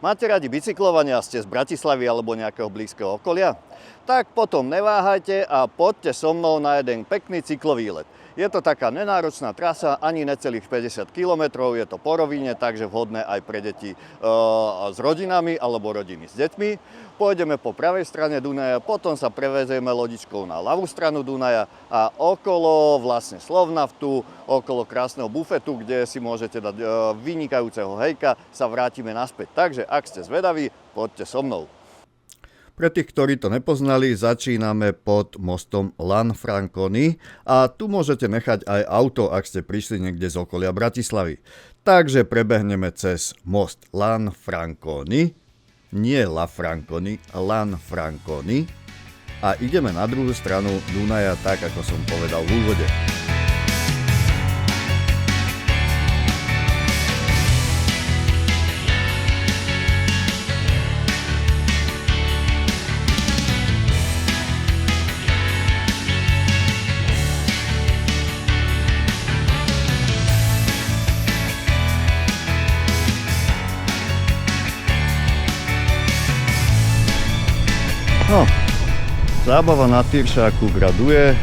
Máte radi bicyklovanie a ste z Bratislavy alebo nejakého blízkeho okolia? Tak potom neváhajte a poďte so mnou na jeden pekný cyklovýlet. Je to taká nenáročná trasa, ani necelých 50 km, je to po rovine, takže vhodné aj pre deti s rodinami alebo rodiny s deťmi. Pôjdeme po pravej strane Dunaja, potom sa prevezieme lodičkou na ľavú stranu Dunaja a okolo vlastne Slovnaftu, okolo krásneho bufetu, kde si môžete dať vynikajúceho hejka, sa vrátime naspäť. Takže ak ste zvedaví, poďte so mnou. Pre tých, ktorí to nepoznali, začíname pod mostom Lanfranconi a tu môžete nechať aj auto, ak ste prišli niekde z okolia Bratislavy. Takže prebehneme cez most Lanfranconi, nie Lafranconi, Lanfranconi a ideme na druhú stranu Dunaja, tak ako som povedal v úvode. No, zábava na Tyršáku graduje,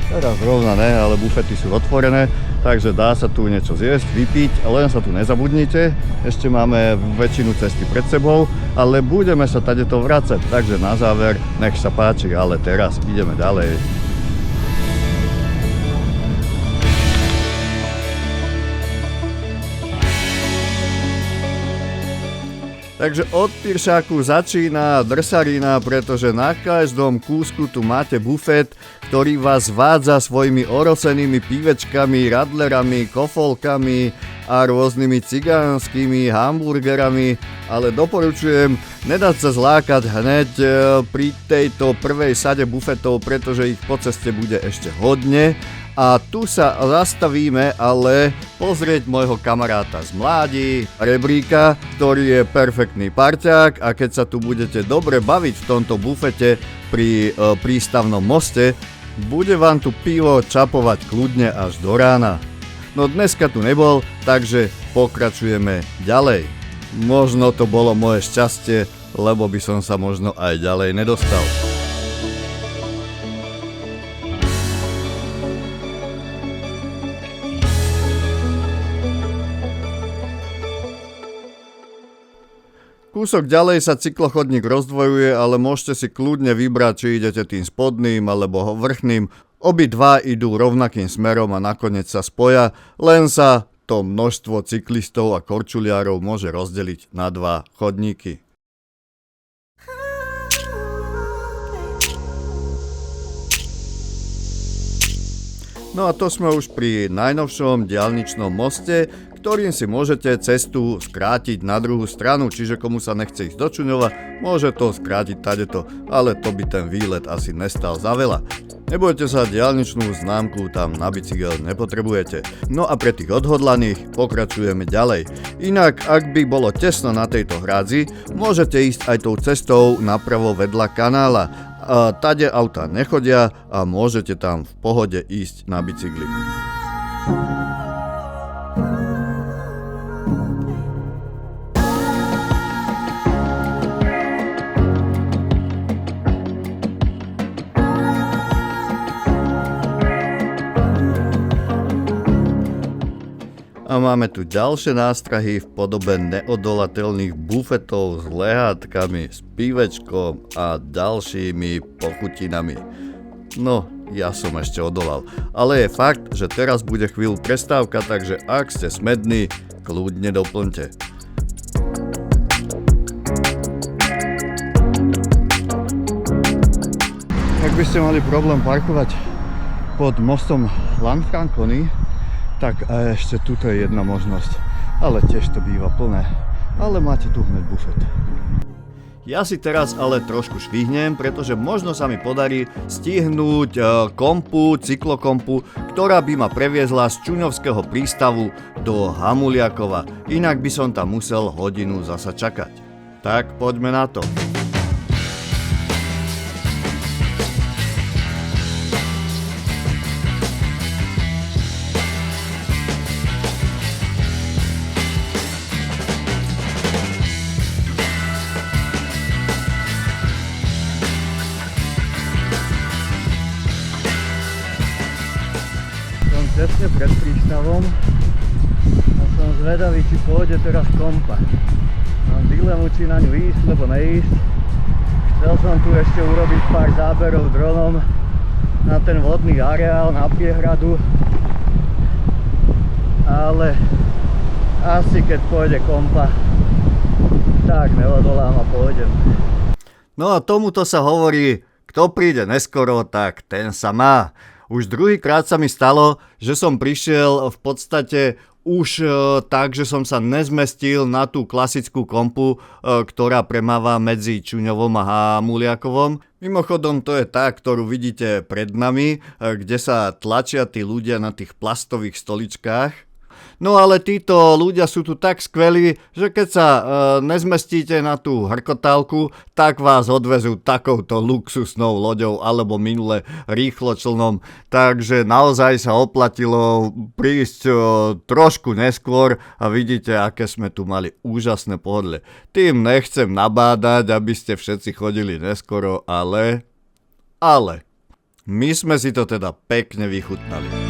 teraz rovna ne, ale bufety sú otvorené, takže dá sa tu niečo zjesť, vypiť, len sa tu nezabudnite, ešte máme väčšinu cesty pred sebou, ale budeme sa tadeto vracať, takže na záver nech sa páči, ale teraz ideme ďalej. Takže od Tyršáku začína drsarina, pretože na každom kúsku tu máte bufet, ktorý vás vádza svojimi orosenými pívečkami, radlerami, kofolkami a rôznymi cigánskymi hamburgerami, ale doporučujem nedať sa zlákať hneď pri tejto prvej sade bufetov, pretože ich po ceste bude ešte hodne. A tu sa zastavíme, ale pozrieť môjho kamaráta z mládi, Rebríka, ktorý je perfektný parťák a keď sa tu budete dobre baviť v tomto bufete pri prístavnom moste, bude vám tu pivo čapovať kľudne až do rána. No dneska tu nebol, takže pokračujeme ďalej. Možno to bolo moje šťastie, lebo by som sa možno aj ďalej nedostal. Kúsok ďalej sa cyklochodník rozdvojuje, ale môžete si kľudne vybrať, či idete tým spodným alebo vrchným. Obidva idú rovnakým smerom a nakoniec sa spoja, len sa to množstvo cyklistov a korčuliarov môže rozdeliť na dva chodníky. No a to sme už pri najnovšom diaľničnom moste, ktorým si môžete cestu skrátiť na druhú stranu, čiže komu sa nechce ísť do Čuňova, môže to skrátiť tadeto, ale to by ten výlet asi nestal za veľa. Nebojte sa, diaľničnú známku tam na bicykel nepotrebujete. No a pre tých odhodlaných pokračujeme ďalej. Inak, ak by bolo tesno na tejto hrádzi, môžete ísť aj tou cestou napravo vedľa kanála. Tade auta nechodia a môžete tam v pohode ísť na bicykli. A máme tu ďalšie nástrahy v podobe neodolateľných bufetov s lehátkami, s pívečkom a ďalšími pochutinami. No, ja som ešte odolal. Ale je fakt, že teraz bude chvíľu prestávka, takže ak ste smední, kľudne doplňte. Ak by ste mali problém parkovať pod mostom Lanfranconi, tak ešte tuto je jedna možnosť, ale tiež to býva plné, ale máte tu hneď bufet. Ja si teraz ale trošku švihnem, pretože možno sa mi podarí stihnúť cyklokompu, ktorá by ma previezla z Čuňovského prístavu do Hamuliakova, inak by som tam musel hodinu zasa čakať. Tak poďme na to. tesne pred prístavom a som zvedavý, či pôjde teraz kompa. Mám dilemu, či na ňu ísť, lebo neísť. Chcel som tu ešte urobiť pár záberov dronom na ten vodný areál, na priehradu, ale asi keď pôjde kompa, tak neodolám a pôjdem. No a tomuto sa hovorí, kto príde neskoro, tak ten sa má. Už druhýkrát sa mi stalo, že som prišiel v podstate už tak, že som sa nezmestil na tú klasickú kompu, ktorá premáva medzi Čuňovom a Hamuliakovom. Mimochodom, to je tá, ktorú vidíte pred nami, kde sa tlačia tí ľudia na tých plastových stoličkách. No ale títo ľudia sú tu tak skvelí, že keď sa nezmestíte na tú hrkotálku, tak vás odvezú takouto luxusnou loďou alebo minule rýchločlnom. Takže naozaj sa oplatilo prísť trošku neskôr a vidíte, aké sme tu mali úžasné pohodlie. Tým nechcem nabádať, aby ste všetci chodili neskoro, ale my sme si to teda pekne vychutnali.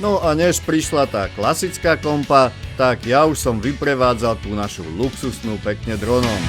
No a než prišla tá klasická kompa, tak ja už som vyprevádzal tú našu luxusnú pekne dronom.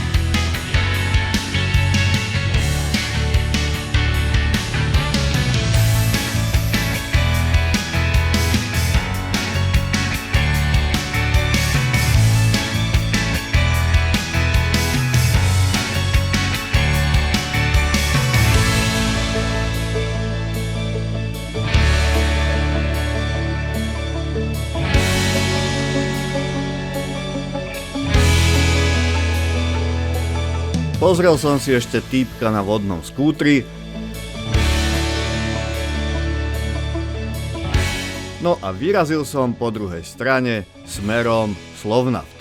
Pozrel som si ešte týpka na vodnom skútri. No a vyrazil som po druhej strane smerom Slovnaft.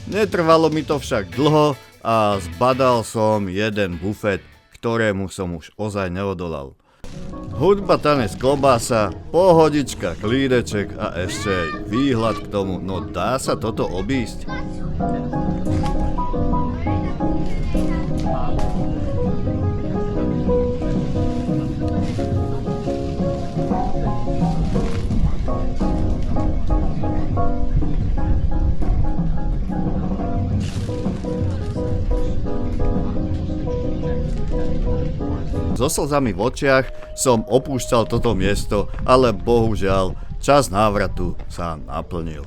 Netrvalo mi to však dlho a zbadal som jeden bufet, ktorému som už ozaj neodolal. Hudba, tanec, klobása, pohodička, klídeček a ešte výhľad k tomu. No dá sa toto obísť? So slzami v očiach som opúšťal toto miesto, ale bohužiaľ čas návratu sa naplnil.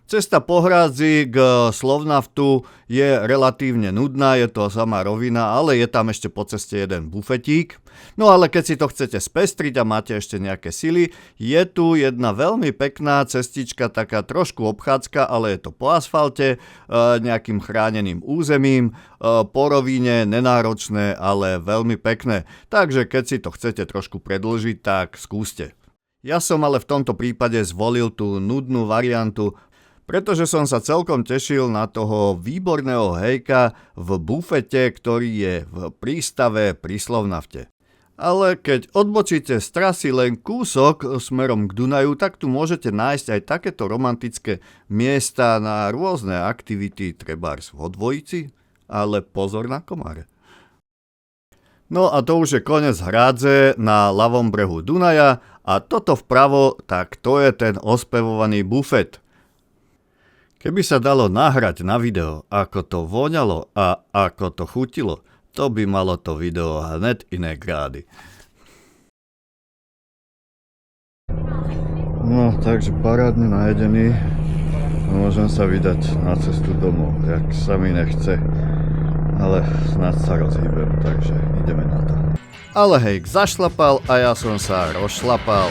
Cesta po hrádzi k Slovnaftu je relatívne nudná, je to samá rovina, ale je tam ešte po ceste jeden bufetík. No ale keď si to chcete spestriť a máte ešte nejaké sily, je tu jedna veľmi pekná cestička, taká trošku obchádzka, ale je to po asfalte, nejakým chráneným územím, po rovine, nenáročné, ale veľmi pekné. Takže keď si to chcete trošku predĺžiť, tak skúste. Ja som ale v tomto prípade zvolil tú nudnú variantu, pretože som sa celkom tešil na toho výborného hejka v bufete, ktorý je v prístave pri Slovnafte. Ale keď odbočíte z trasy len kúsok smerom k Dunaju, tak tu môžete nájsť aj takéto romantické miesta na rôzne aktivity, trebárs v Dvojici, ale pozor na komáre. No a to už je koniec hrádze na ľavom brehu Dunaja a toto vpravo, tak to je ten ospevovaný bufet. Keby sa dalo nahrať na video, ako to voňalo a ako to chutilo, to by malo to video hned iné grády. No, takže parádne najedený. Môžem sa vydať na cestu domov, jak sa mi nechce. Ale snad sa rozhýbem, takže ideme na to. Ale hejk zašlapal a ja som sa rozšlapal.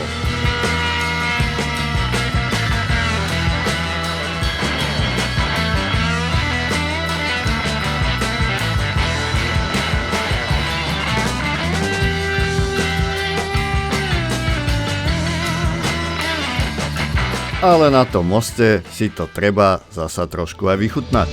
ale na tom moste si to treba zasa trošku aj vychutnať.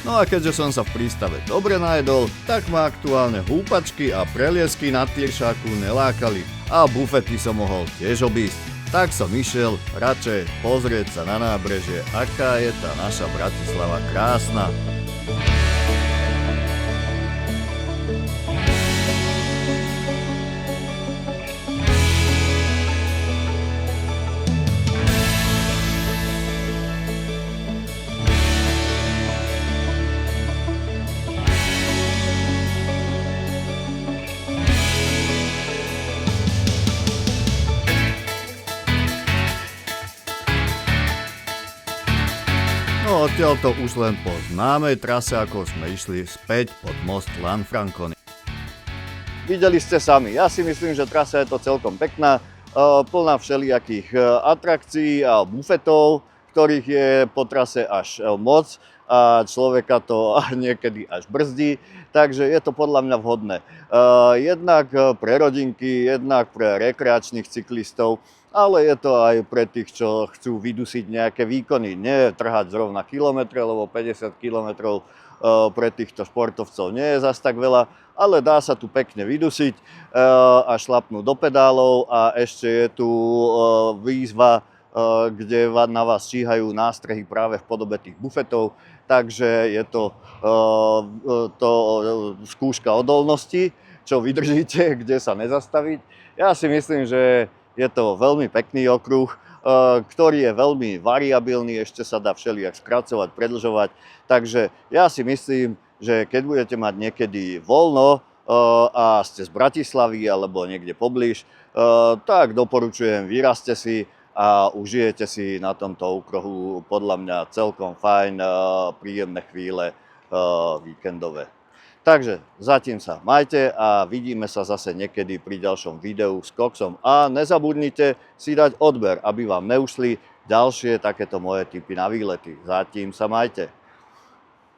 No a keďže som sa v prístave dobre najedol, tak ma aktuálne húpačky a preliesky na Tyršáku nelákali a bufety som mohol tiež obísť. Tak som išiel radšej pozrieť sa na nábrežie, aká je tá naša Bratislava krásna. No odtiaľto už len po známej trase, ako sme išli späť pod most Lanfranconi. Videli ste sami, ja si myslím, že trasa je to celkom pekná, plná všelijakých atrakcií a bufetov, ktorých je po trase až moc a človeka to niekedy až brzdí, takže je to podľa mňa vhodné. Jednak pre rodinky, jednak pre rekreačných cyklistov, ale je to aj pre tých, čo chcú vydusiť nejaké výkony. Nie trhať zrovna kilometre, lebo 50 kilometrov pre týchto športovcov nie je zas tak veľa, ale dá sa tu pekne vydusiť a šlapnúť do pedálov a ešte je tu výzva, kde na vás číhajú nástrehy práve v podobe tých bufetov, takže je to skúška odolnosti, čo vydržíte, kde sa nezastaviť. Ja si myslím, že je to veľmi pekný okruh, ktorý je veľmi variabilný, ešte sa dá všelijak skracovať, predĺžovať. Takže ja si myslím, že keď budete mať niekedy voľno a ste z Bratislavy alebo niekde poblíž, tak doporučujem, vyrazte si a užijete si na tomto okruhu podľa mňa celkom fajn, príjemné chvíle víkendové. Takže zatím sa majte a vidíme sa zase niekedy pri ďalšom videu s Coxom. A nezabudnite si dať odber, aby vám neušli ďalšie takéto moje tipy na výlety. Zatím sa majte.